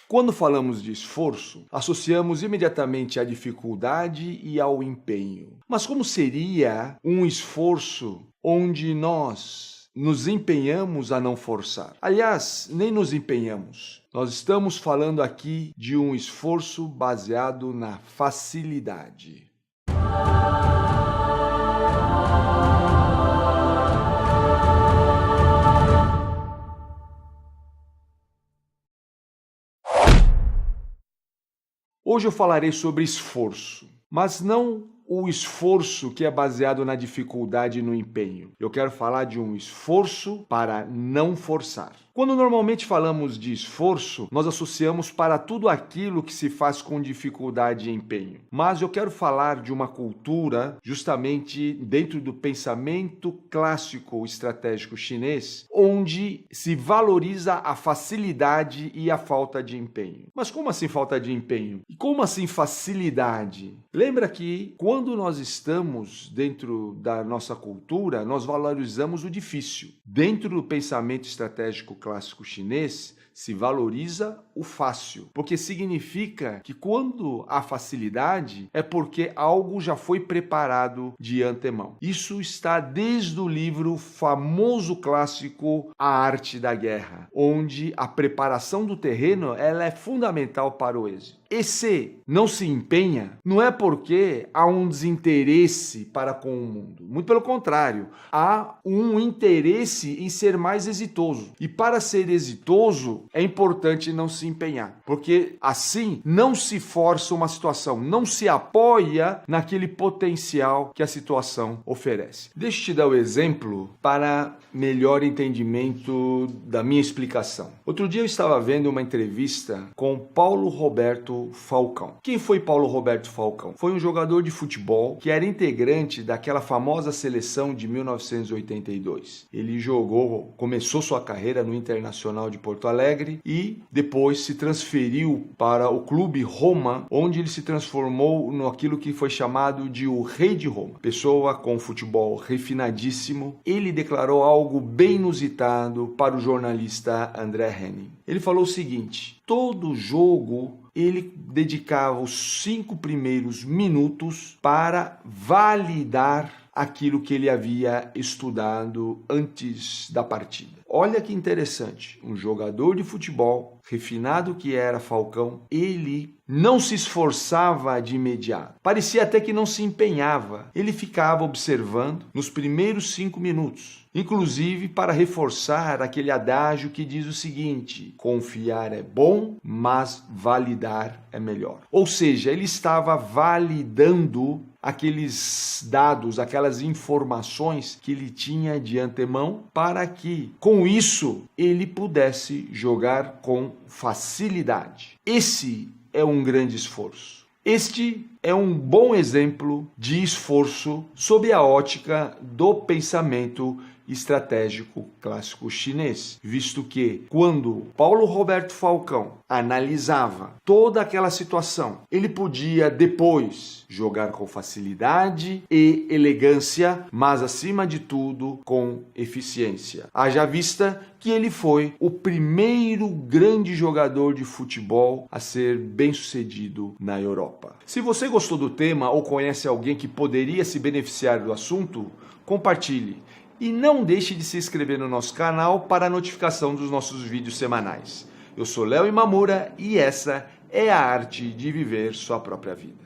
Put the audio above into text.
Quando falamos de esforço, associamos imediatamente à dificuldade e ao empenho. Mas como seria um esforço onde nós nos empenhamos a não forçar? Aliás, nem nos empenhamos. Nós estamos falando aqui de um esforço baseado na facilidade. Hoje eu falarei sobre esforço, mas não o esforço que é baseado na dificuldade e no empenho. Eu quero falar de um esforço para não forçar. Quando normalmente falamos de esforço, nós associamos para tudo aquilo que se faz com dificuldade e empenho. Mas eu quero falar de uma cultura, justamente dentro do pensamento clássico estratégico chinês, onde se valoriza a facilidade e a falta de empenho. Mas como assim falta de empenho? E como assim facilidade? Lembra que quando nós estamos dentro da nossa cultura, nós valorizamos o difícil. Dentro do pensamento estratégico clássico chinês, se valoriza o fácil, porque significa que quando há facilidade é porque algo já foi preparado de antemão. Isso está desde o livro famoso clássico A Arte da Guerra, onde a preparação do terreno ela é fundamental para o êxito. E se não se empenha, não é porque há um desinteresse para com o mundo. Muito pelo contrário, há um interesse em ser mais exitoso. E para ser exitoso, é importante não se empenhar, porque assim não se força uma situação, não se apoia naquele potencial que a situação oferece. Deixa eu te dar o exemplo para melhor entendimento da minha explicação. Outro dia eu estava vendo uma entrevista com Paulo Roberto Falcão. Quem foi Paulo Roberto Falcão? Foi um jogador de futebol que era integrante daquela famosa seleção de 1982. Ele começou sua carreira no Internacional de Porto Alegre e depois se transferiu para o Clube Roma, onde ele se transformou naquilo que foi chamado de o Rei de Roma. Pessoa com futebol refinadíssimo. Ele declarou algo bem inusitado para o jornalista André Henning. Ele falou o seguinte: todo jogo ele dedicava os 5 primeiros minutos para validar aquilo que ele havia estudado antes da partida. Olha que interessante, um jogador de futebol, refinado que era Falcão, ele não se esforçava de imediato. Parecia até que não se empenhava. Ele ficava observando nos primeiros 5 minutos. Inclusive para reforçar aquele adágio que diz o seguinte: confiar é bom, mas validar é melhor. Ou seja, ele estava validando aqueles dados, aquelas informações que ele tinha de antemão para que, com isso, ele pudesse jogar com facilidade. Esse é um grande esforço. Este é um bom exemplo de esforço sob a ótica do pensamento estratégico clássico chinês, visto que quando Paulo Roberto Falcão analisava toda aquela situação, ele podia depois jogar com facilidade e elegância, mas acima de tudo com eficiência. Haja vista que ele foi o primeiro grande jogador de futebol a ser bem-sucedido na Europa. Se você gostou do tema ou conhece alguém que poderia se beneficiar do assunto, compartilhe. E não deixe de se inscrever no nosso canal para a notificação dos nossos vídeos semanais. Eu sou Léo Imamura e essa é a arte de viver sua própria vida.